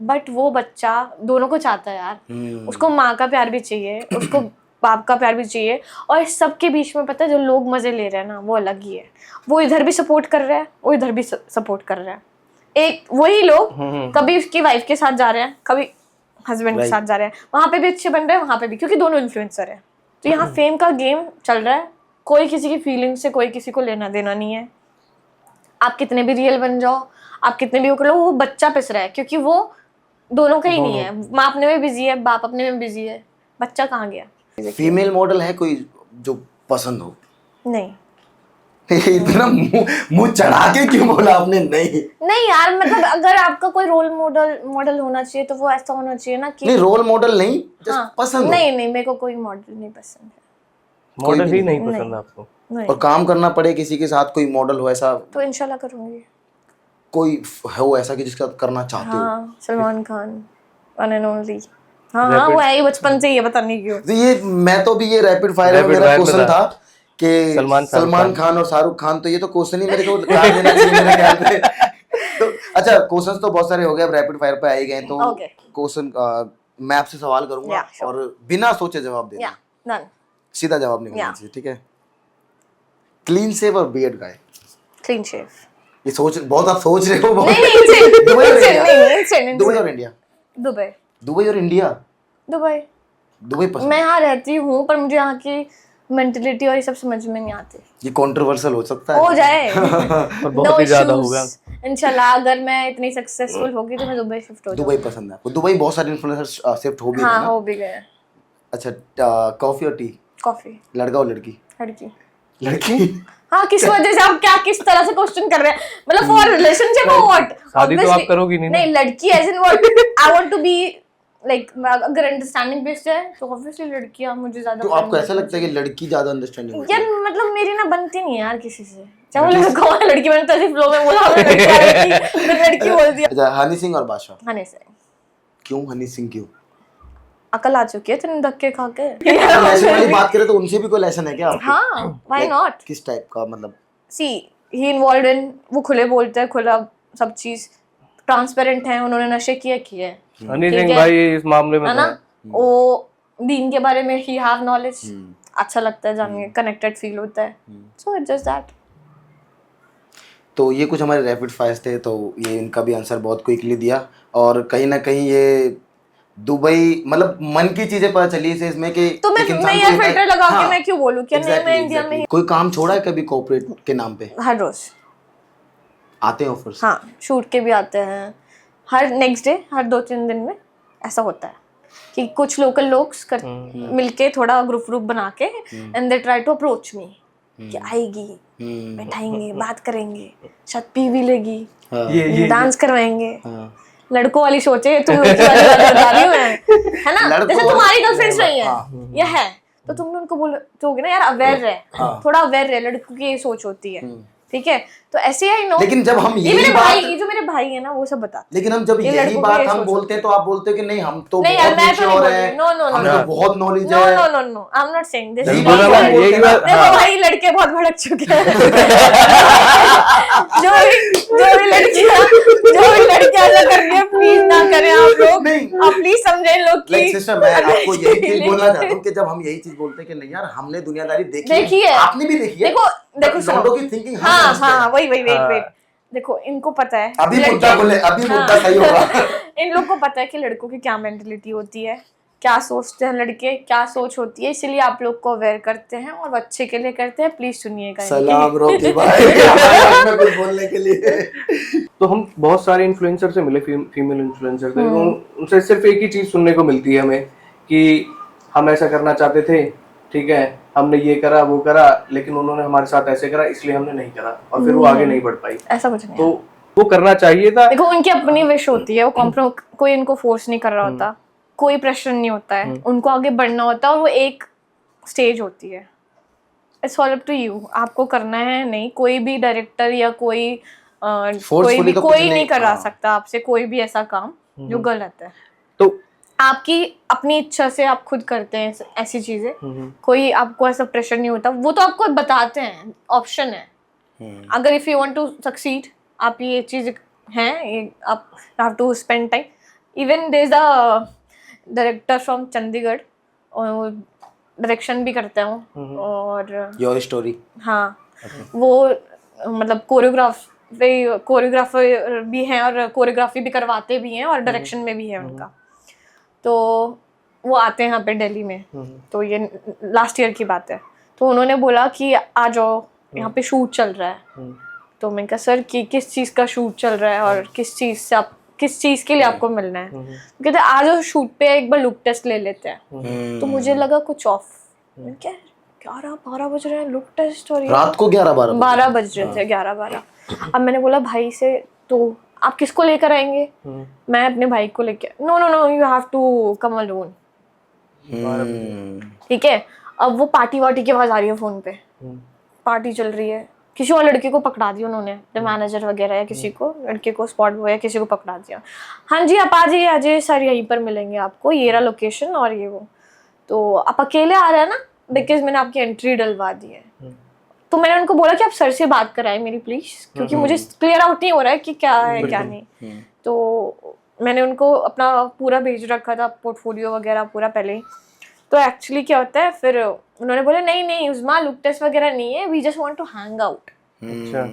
बट वो बच्चा दोनों को चाहता है यार, उसको माँ का प्यार भी चाहिए, उसको बाप का प्यार भी चाहिए, और इस सब के बीच में पता है जो लोग मजे ले रहे हैं ना, वो अलग ही है। वो इधर भी सपोर्ट कर रहा है, वो इधर भी सपोर्ट कर रहा है। एक वही लोग कभी उसकी वाइफ के साथ जा रहे हैं, कभी हस्बैंड के साथ जा रहे हैं, वहां पे भी अच्छे बन रहे हैं, वहां पे भी, क्योंकि दोनों इन्फ्लुएंसर है। तो यहाँ फेम का गेम चल रहा है, कोई किसी की फीलिंग से कोई किसी को लेना देना नहीं है। आप कितने भी रियल बन जाओ, आप कितने भी वो कर लो, वो बच्चा पिस रहा है, क्योंकि वो दोनों का ही नहीं है। माँ अपने में बिजी है, बाप अपने में बिजी है, बच्चा कहाँ गया। फीमेल मॉडल है कोई जो पसंद हो? नहीं इतना मुंह चढ़ा के क्यों बोला आपने? नहीं यार, मतलब अगर आपका कोई रोल मॉडल होना चाहिए तो वो ऐसा होना चाहिए ना कि नहीं, रोल मॉडल नहीं, हाँ, पसंद हो। नहीं मेरे को कोई मॉडल नहीं पसंद है। मॉडल ही नहीं पसंद आपको? नहीं। और काम करना पड़े किसी के साथ, कोई मॉडल हो ऐसा? तो इंशाल्लाह करूंगी। कोई हो ऐसा कि जिसके साथ करना चाहते हो? हाँ, Salman Khan, one and only. हाँ, वो है ही बचपन से ही है, पता नहीं क्यों। तो ये मैं तो भी ये रैपिड फायर में मेरा क्वेश्चन था कि सलमान खान और शाहरुख खान, तो ये तो क्वेश्चन ही मेरे को बता देना चाहिए मेरे ख्याल में। तो अच्छा, क्वेश्चंस तो बहुत सारे हो गए, अब रैपिड फायर पे आ ही गए, तो क्वेश्चन मैं आपसे सवाल करूंगा और बिना सोचे जवाब देना, सीधा जवाब नहीं होना चाहिए, ठीक है? क्लीन शेव और बियर्ड गाय? Clean shave. ये बहुत आप सोच रहे हो। नहीं, दुबई और इंडिया? दुबई। दुबई और इंडिया? दुबई पसंद। मैं यहाँ रहती हूँ, पर मुझे यहाँ की मेंटलिटी और ये सब समझ में नहीं आती। ये कंट्रोवर्शियल हो सकता है, हो जाए बहुत ही ज्यादा होगा इंशाल्लाह। अगर मैं इतनी सक्सेसफुल होगी तो मैं दुबई शिफ्ट हो जाऊंगी। दुबई पसंद है आपको? दुबई बहुत सारे इन्फ्लुएंसर्स शिफ्ट हो भी गए हाँ, ना? हो भी गए। अच्छा, कॉफी और टी? कॉफी। लड़का और लड़की? लड़की। हाँ, किस वजह से आप क्या किस तरह से क्वेश्चन कर रहे हैं? मतलब फॉर रिलेशनशिप और व्हाट? शादी तो आप करोगी नहीं ना? नहीं, लड़की age in what, I want to be like, अगर अंडरस्टैंडिंग बेस्ड है तो ऑब्वियसली लड़कियां मुझे ज्यादा। तो आपको ऐसा लगता है कि लड़की ज्यादा अंडरस्टैंडिंग होती है? यार मतलब मेरी ना बनती नहीं है यार किसी से, चाहे वो लड़का हो लड़की। मैंने तो ऐसे फ्लो में बोला, लड़की बोल दिया। अच्छा, हनी सिंह और बादशाह? हनी सिंह। क्यों हनी सिंह, क्यों? अकल आ चुकी है तेरे धक्के खा के। लेसन वाली बात करें तो उनसे भी कोई लेसन है क्या आपको? हाँ, व्हाई नॉट? किस टाइप का? मतलब सी ही इन्वॉल्वड इन, वो खुले बोलते हैं, खुला सब चीज, ट्रांसपेरेंट है, उन्होंने नशे किए। हनी सिंह भाई इस मामले में है ना, वो दीन के बारे में ही हैव नॉलेज, अच्छा लगता है जानिए, कनेक्टेड फील होता है, सो इट्स जस्ट दैट। तो ये कुछ हमारे रैपिड फायर्स थे, तो ये इनका भी आंसर बहुत क्विकली दिया, और कहीं ना कहीं ये दुबई मतलब मन की चीजें पता चली इसे इसमें कि तो मैं यार फिल्टर लगा के मैं क्यों बोलूं कि नहीं, मैं इंडिया में। कोई काम छोड़ा है कभी कॉर्पोरेट के नाम पे? हर रोज आते हैं ऑफर्स? हाँ, शूट के भी आते हैं, हर नेक्स्ट डे, हर 2-3 दिन में ऐसा होता है कि कुछ लोकल लोग मिलके थोड़ा ग्रुप बना के and they try to approach me कि आएगी, बैठाएंगे, बात करेंगे, शायद पी भी लेगी, डांस करवाएंगे। लड़कों वाली सोचे, तुम लड़की वाली बात बता रही हूँ, है ना? जैसे तुम्हारी गर्लफ्रेंड्स नहीं है, ये है, तो तुम भी उनको बोलोगे ना यार अवेयर रहे, थोड़ा अवेयर रहे, लड़कों की ये सोच होती है, ठीक है? तो ऐसे ही नो। लेकिन जब हम ये मेरे भाई, ये जो मेरे भाई है ना, वो सब बताते। लेकिन हम जब यही बात हम बोलते हैं तो आप बोलते हो कि नहीं हम तो नहीं, बहुत मैं नीचे तो हो नहीं रहे हैं, नो नो हमें तो बहुत नॉलेज नो है। No no no, I am not saying this. यही बात देखो भाई, लड़के बहुत भड़क चुके हैं। जो भी लड़कियां ऐसा कर रही है, प्लीज ना करें आप लोग, आप प्लीज समझें लोग की। सिस्टर, मैं आपको यही चीज बोलना चाहता हूँ कि जब हम यही चीज बोलते हैं कि नहीं यार हमने दुनियादारी देखी है, आपने भी देखी है, देखो लड़कों की थिंकिंग। हाँ, वही वेट, देखो इनको पता है, अभी मुद्दा सही होगा। इन लोग को पता है कि लड़कों की क्या मेंटलिटी होती है, क्या सोचते हैं लड़के, क्या सोच होती है, इसलिए आप लोग को अवेयर करते हैं और अच्छे के लिए करते हैं। प्लीज सुनिएगा। सलाम रोकी भाई मैं कुछ बोलने के लिए। तो हम बहुत सारे इन्फ्लुएंसर से मिले, फीमेल इन्फ्लुएंसर थे, उनसे सिर्फ एक ही चीज सुनने को मिलती है हमें कि हम ऐसा करना चाहते थे, ठीक है, हमने ये करा वो करा, लेकिन उन्होंने हमारे साथ ऐसे करा इसलिए हमने नहीं करा, और फिर वो आगे नहीं बढ़ पाई। ऐसा कुछ नहीं, तो वो करना चाहिए था। देखो उनकी अपनी विश होती है, वो कोई इनको फोर्स नहीं कर रहा होता, कोई प्रेशर नहीं होता है, उनको आगे बढ़ना होता है, और वो एक स्टेज होती है। It's all up to you, आपको करना है नहीं। कोई भी डायरेक्टर या कोई नहीं करा सकता आपसे कोई भी ऐसा काम जो गलत है। तो आपकी अपनी इच्छा से आप खुद करते हैं ऐसी चीजें, कोई आपको ऐसा प्रेशर नहीं होता, वो तो आपको बताते हैं, ऑप्शन है, अगर if you want to succeed, आप ये चीज हैं, ये आप have to spend time. Even there is a director from Chandigarh, और डायरेक्शन भी करते हैं वो, और योर स्टोरी. हाँ वो मतलब कोरियोग्राफर भी हैं और कोरियोग्राफी भी करवाते भी हैं और डायरेक्शन में भी है उनका. तो वो आते हैं यहाँ पे दिल्ली में. तो ये लास्ट ईयर की बात है. तो उन्होंने बोला कि आ जाओ, यहाँ पे शूट चल रहा है. तो मैंने कहा सर कि किस चीज़ का शूट चल रहा है और किस चीज़ के लिए आपको मिलना है. कहते आ जाओ शूट पे, एक बार लुक टेस्ट ले लेते हैं. तो मुझे लगा कुछ ऑफ. क्या 11-12 बज रहे हैं, लुक टेस्ट, और रात को 11-12 बज रहे थे, 11-12. अब मैंने बोला भाई से, तो आप किसको लेकर आएंगे? मैं अपने भाई को लेके, no no no, you have to come alone. ठीक है. अब वो पार्टी वार्टी की आवाज आ रही है फोन पे, पार्टी चल रही है. किसी और लड़के को पकड़ा दिया उन्होंने, मैनेजर वगैरह या किसी को, लड़के को, स्पॉट बॉय या किसी को पकड़ा दिया. हाँ जी आप आ जाइए सर, यहीं पर मिलेंगे आपको, ये रहा लोकेशन और ये वो. तो आप अकेले आ रहे हैं ना, बिकॉज मैंने आपकी एंट्री डलवा दी है. तो मैंने उनको बोला कि आप सर से बात कराएं मेरी प्लीज, क्योंकि मुझे क्लियर आउट नहीं हो रहा है कि क्या है क्या नहीं. तो मैंने उनको अपना पूरा भेज रखा था, पोर्टफोलियो वगैरह पूरा पहले ही. तो एक्चुअली क्या होता है, फिर उन्होंने बोला नहीं उस्मा, लुक टेस्ट वगैरह नहीं है, we just want to hang out. अच्छा. तो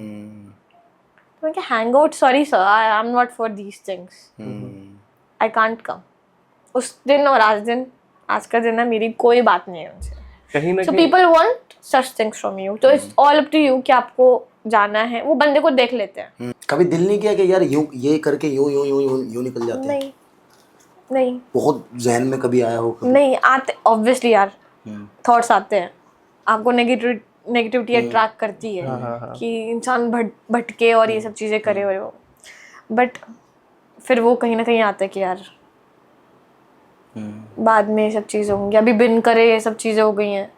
मैं क्या hang out, sorry sir, I am not for these things, I can't come. उस दिन और आज का दिन है, मेरी कोई बात नहीं है उनसे. कहीं ना So कहीं people want such things from you. तो it's all up to you कि आपको जाना है. वो बंदे को देख लेते हैं. कभी दिल नहीं किया कि यार ये करके यूं निकल जाते हैं? नहीं. बहुत जहन में कभी आया हो कभी? नहीं आते, ऑब्वियसली यार थॉट्स आते हैं. आपको नेगेटिविटी अट्रैक्ट करती है कि इंसान भटके और ये सब चीज़ें करे, और वो, बट फिर वो कहीं ना कहीं आता है कि यार बाद में ये सब चीज़ें होंगी. अभी बिन करे ये सब चीज़ें हो गई हैं,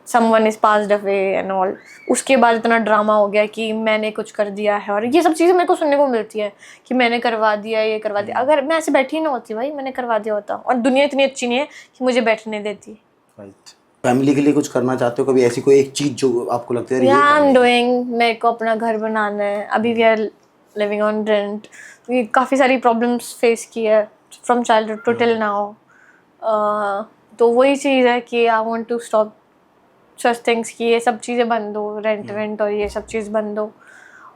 someone is passed away and all. उसके बाद इतना ड्रामा हो गया कि मैंने कुछ कर दिया है, और ये सब चीज़ें मेरे को सुनने को मिलती है कि मैंने करवा दिया, ये करवा दिया. अगर मैं ऐसे बैठी ना होती भाई, मैंने करवा दिया होता. और दुनिया इतनी अच्छी नहीं है कि मुझे बैठने देती. फैमिली के लिए कुछ करना चाहते हो कभी, ऐसी कोई एक चीज जो आपको लगता है या आई एम डूइंग, मेरे को अपना घर बनाना है. अभी we are living on rent. काफ़ी सारी प्रॉब्लम्स फेस की है from childhood to till now. तो वही चीज़ है कि I want to stop such things, कि ये सब चीज़ें बंद हो, रेंट और ये सब चीज़ बंद हो,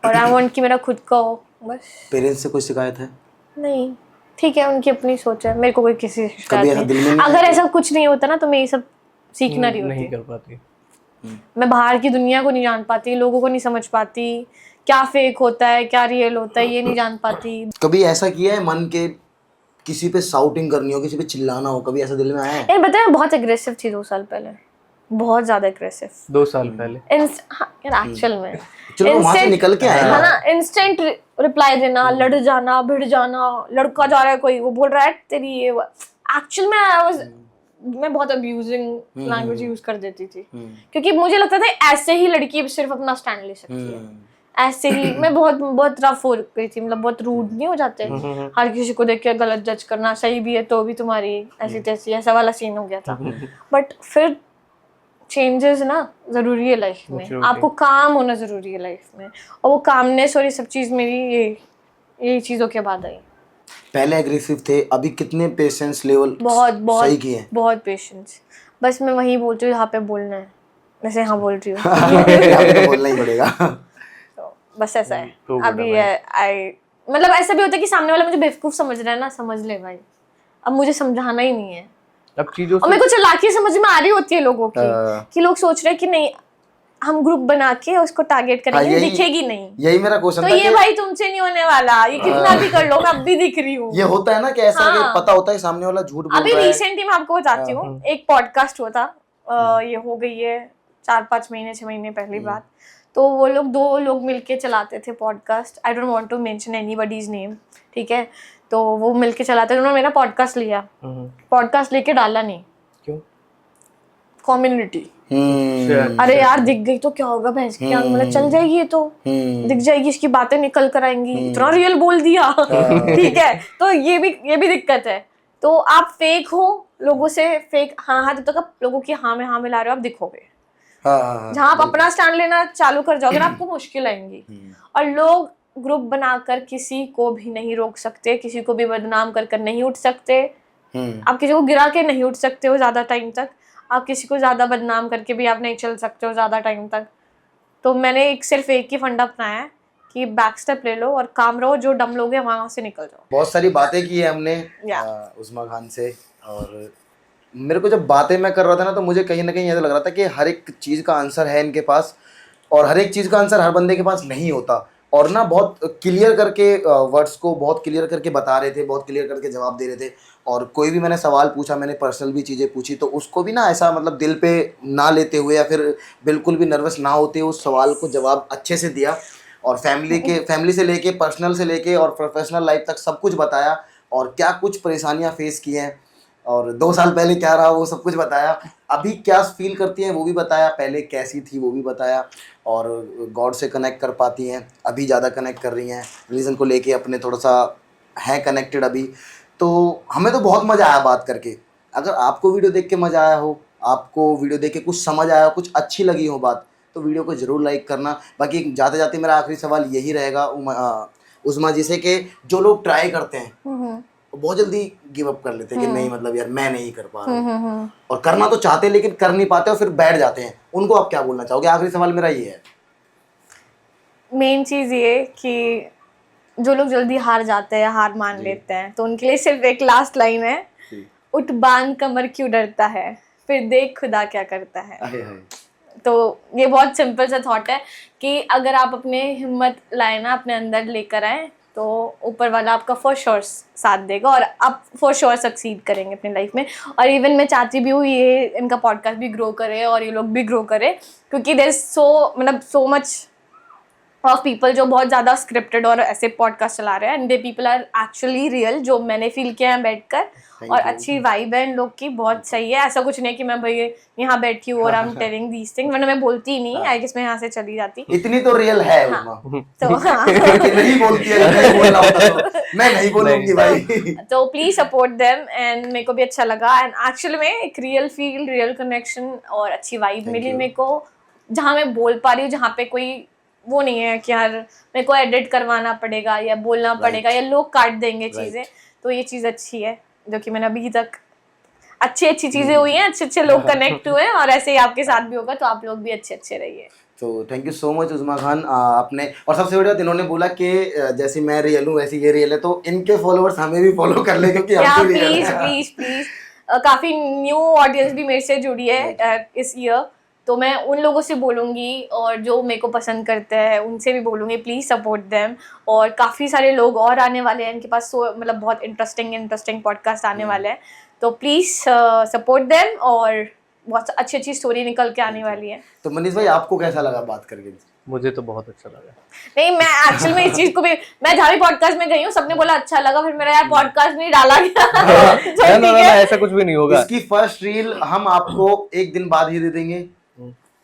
और आई वांट कि मेरा खुद का हो. बस. पेरेंट्स से कोई शिकायत है? नहीं, ठीक है, उनकी अपनी सोच है, मेरे को कोई किसी से कभी शिकायत ऐसा दिल में नहीं. नहीं अगर ऐसा कुछ नहीं होता ना, तो मैं ये सब सीखना नहीं नहीं होती. कर पाती. मैं बाहर की दुनिया को नहीं जान पाती, लोगों को नहीं समझ पाती, क्या फेक होता है क्या रियल होता है ये नहीं जान पाती. कभी ऐसा किया है मन के किसी पे शाउटिंग करनी हो, किसी पे चिल्लाना हो, कभी ऐसा दिल में आया है? यार पता है, बहुत एग्रेसिव थी 2 साल पहले, बहुत ज्यादा एग्रेसिव. 2 साल पहले? यार एक्चुअल में चलो वहां से निकल के आए है ना, इंस्टेंट रिप्लाई देना, लड़ जाना, भिड़ जाना, लड़का जा रहा है कोई, वो बोल रहा है तेरी ये. एक्चुअल में मैं बहुत अब्यूजिंग लैंग्वेज यूज कर देती थी, क्योंकि मुझे लगता था ऐसे ही लड़की सिर्फ अपना स्टैंड ले सकती है. ऐसे ही मैं बहुत रफ हो गई थी, मतलब बहुत रूड नहीं हो जाते, हर किसी को देख के गलत जज करना, सही भी है तो भी तुम्हारी ऐसी तैसी, ऐसा वाला सीन हो गया था. बट फिर चेंजेस ना जरूरी है लाइफ में, आपको काम होना जरूरी है लाइफ में, और वो कामनेस और ये सब चीज़ मेरी ये चीज़ों के बाद आई. पहले एग्रेसिव थे, अभी कितने पेशेंस लेवल सही किए? बहुत पेशेंस. बस मैं वही बोलती हूँ जहाँ पे बोलना है, वैसे यहाँ बोल रही हूँ. तो बोलना ही पड़ेगा. बस ऐसा है. अभी मतलब ऐसा भी होता है कि सामने वाला मुझे बेवकूफ समझ रहा है ना, समझ ले भाई, अब मुझे समझाना ही नहीं है. अब चीजों और मेरे को चालाकी समझ में आ रही होती है लोगों की, कि लोग सोच रहे हैं कि नहीं हम ग्रुप बना के उसको टारगेट करेंगे, दिखेगी नहीं. यही मेरा क्वेश्चन तो था. ये भाई तुमसे नहीं होने वाला, ये कितना भी कर लो, मैं अब भी दिख रही हूँ. ये होता है ना कि ऐसा कि पता होता है सामने वाला झूठ बोल रहा है. अभी रिसेंटली मैं आपको बताती हूँ, एक पॉडकास्ट हुआ था, ये हो गई है 4-5 महीने 6 महीने पहली बात. तो वो लोग 2 लोग मिलके चलाते थे podcast. I don't want to mention anybody's name, ठीक है. तो वो मिलके चलाते थे, उन्होंने मेरा पॉडकास्ट लिया, पॉडकास्ट लेके डाला नहीं. क्यों? कम्युनिटी. अरे यार दिख गई तो क्या होगा, भैंस की आंख, मतलब चल जाएगी ये तो, दिख जाएगी, इसकी बातें निकल कर आएंगी, इतना रियल बोल दिया. ठीक है, तो ये भी दिक्कत है. तो आप फेक हो, लोगों से फेक हाँ जब तक आप लोगों की हाँ में हाँ मिला रहे हो, आप दिखोगे. हाँ जहाँ आप अपना स्टैंड लेना चालू कर जाओगे ना, आपको मुश्किल आएंगी। और लोग ग्रुप बनाकर किसी को भी नहीं रोक सकते, किसी को भी बदनाम कर कर नहीं उठ सकते। आप किसी को गिरा के नहीं उठ सकते हो ज्यादा टाइम तक, आप किसी को ज्यादा बदनाम करके भी आप नहीं चल सकते हो ज्यादा टाइम तक। तो मैंने सिर्फ एक ही फंडा अपनाया है कि बैक स्टेप ले लो और काम रहो, जो डम लोगे वहां से निकल जाओ। बहुत सारी बातें की है हमने उस्मा खान से, और मेरे को जब बातें मैं कर रहा था ना, तो मुझे कहीं ना कहीं ऐसा लग रहा था कि हर एक चीज़ का आंसर है इनके पास, और हर एक चीज़ का आंसर हर बंदे के पास नहीं होता। और ना बहुत क्लियर करके वर्ड्स को बहुत क्लियर करके बता रहे थे, बहुत क्लियर करके जवाब दे रहे थे। और कोई भी मैंने सवाल पूछा, मैंने पर्सनल भी चीज़ें पूछी, तो उसको भी ना ऐसा मतलब दिल पे ना लेते हुए या फिर बिल्कुल भी नर्वस ना होते हुए उस सवाल को जवाब अच्छे से दिया। और फैमिली से लेके, पर्सनल से लेके और प्रोफेशनल लाइफ तक सब कुछ बताया, और क्या कुछ परेशानियां फेस की हैं, और 2 साल पहले क्या रहा वो सब कुछ बताया, अभी क्या फील करती हैं वो भी बताया, पहले कैसी थी वो भी बताया, और गॉड से कनेक्ट कर पाती हैं, अभी ज़्यादा कनेक्ट कर रही हैं, रिलीजन को लेके अपने थोड़ा सा हैं कनेक्टेड अभी। तो हमें तो बहुत मज़ा आया बात करके। अगर आपको वीडियो देख के मज़ा आया हो, आपको वीडियो देख के कुछ समझ आया हो, कुछ अच्छी लगी हो बात, तो वीडियो को ज़रूर लाइक करना। बाकी जाते जाते मेरा आखिरी सवाल यही रहेगा उस्मा जी से, कि जो लोग ट्राई करते हैं वो बहुत जल्दी गिव अप कर लेते हैं कि नहीं, मतलब यार मैं नहीं कर पा रहा हूँ, और करना तो चाहते हैं लेकिन कर नहीं पाते और फिर बैठ जाते हैं, उनको आप क्या बोलना चाहोगे? आखिरी सवाल मेरा ये है। मेन चीज़ ये कि जो लोग जल्दी हार जाते हैं, हार मान लेते हैं, तो उनके लिए सिर्फ एक लास्ट लाइन है, उठ बांध कमर क्यों डरता है, फिर देख खुदा क्या करता है। तो ये बहुत सिंपल सा थॉट है कि अगर आप अपने हिम्मत लाए ना, अपने अंदर लेकर आए, तो ऊपर वाला आपका फॉर श्योर साथ देगा और आप फॉर श्योर सक्सीड करेंगे अपनी लाइफ में। और इवन मैं चाहती भी हूँ ये इनका पॉडकास्ट भी ग्रो करे और ये लोग भी ग्रो करे, क्योंकि there is so much of people जो बहुत ज़्यादा स्क्रिप्टेड और ऐसे पॉडकास्ट चला रहे हैं, and the people are actually real, जो मैंने फील किया है बैठकर। और अच्छी वाइब है इन लोग की, बहुत सही है। ऐसा कुछ नहीं कि मैं भाई यहाँ बैठी हूँ और I am telling these things, वरना मैं बोलती ही नहीं, आई गेस मैं यहाँ से चली जाती। इतनी तो रियल है तो नहीं बोलती है, नहीं बोलना होता तो मैं नहीं बोलूंगी भाई। तो प्लीज सपोर्ट देम, एंड मेरे को भी अच्छा लगा, एंड एक्चुअली में एक रियल फील, रियल कनेक्शन और अच्छी वाइब मिली मेरे को, जहाँ मैं बोल पा रही हूँ, जहाँ पे कोई वो नहीं है कि यार मेरे को एडिट करवाना पड़ेगा या बोलना पड़ेगा या लोग काट देंगे चीजें। तो ये चीज अच्छी है जो कि मैंने अभी तक अच्छी चीजें हुई हैं, अच्छे लोग कनेक्ट हुए हैं, और ऐसे ही आपके साथ भी होगा, तो आप लोग भी अच्छे रहिए। तो thank you so much Usma Khan आपने। और सबसे बड़ी बात, इन्होंने बोला कि जैसे मैं रियल हूँ वैसे ये रियल है, तो इनके फॉलोअर्स हमें भी फॉलो कर ले, क्योंकि हम भी रियल हैं। प्लीज काफी न्यू ऑडियंस भी मेरे से जुड़ी है इस ईयर, तो मैं उन लोगों से बोलूँगी और जो मेरे को पसंद करते हैं उनसे भी बोलूँगी, प्लीज़ सपोर्ट देम। और काफ़ी सारे लोग और आने वाले हैं इनके पास, मतलब बहुत इंटरेस्टिंग पॉडकास्ट आने वाले हैं, तो प्लीज़ सपोर्ट देम, और बहुत अच्छी स्टोरी निकल के आने वाली है। तो मनीष भाई, आपको कैसा लगा बात करके? मुझे तो बहुत अच्छा लगा। नहीं, मैं एक्चुअल में इस चीज को भी, मैं जहाँ भी पॉडकास्ट में गई हूँ सबने बोला अच्छा लगा, फिर मेरा यार पॉडकास्ट नहीं डाला गया। ना, ऐसा कुछ भी नहीं होगा। इसकी फर्स्ट रील हम आपको एक दिन बाद ही दे देंगे,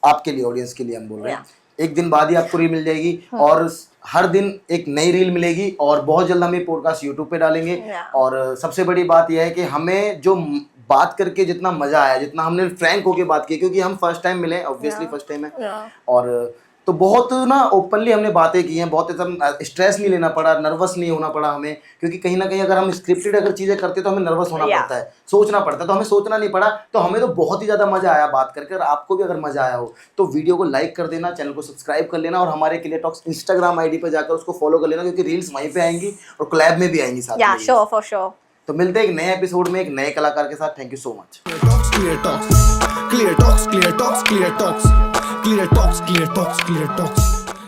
आपके लिए, ऑडियंस के लिए हम बोल रहे हैं। एक दिन बाद ही आपको रील मिल जाएगी, और हर दिन एक नई रील मिलेगी, और बहुत जल्द हम ये पॉडकास्ट यूट्यूब पे डालेंगे। और सबसे बड़ी बात यह है कि हमें जो बात करके जितना मजा आया, जितना हमने फ्रैंक होके बात की, क्योंकि हम फर्स्ट टाइम मिले, ऑब्वियसली फर्स्ट टाइम है, और तो बहुत ना ओपनली हमने बातें की हैं, बहुत एकदम स्ट्रेस नहीं लेना पड़ा, नर्वस नहीं होना पड़ा हमें, क्योंकि कहीं ना कहीं अगर हम स्क्रिप्टेड अगर चीज़ें करते तो हमें नर्वस होना पड़ता है, सोचना पड़ता है, तो हमें सोचना नहीं पड़ा। तो हमें तो बहुत ही ज़्यादा मज़ा आया बात करके, और आपको भी अगर मज़ा आया हो तो वीडियो को लाइक कर देना, चैनल को सब्सक्राइब कर लेना, और हमारे क्लियर टॉक्स इंस्टाग्राम आईडी पर जाकर उसको फॉलो कर लेना, क्योंकि रील्स वहीं पर आएंगी और कोलैब में भी आएंगी साथ में। For sure. तो मिलते हैं एक नए एपिसोड में एक नए कलाकार के साथ। Thank you so much. Clear talks, clear talks, clear talks, clear talks, clear talks, clear talks, clear talks.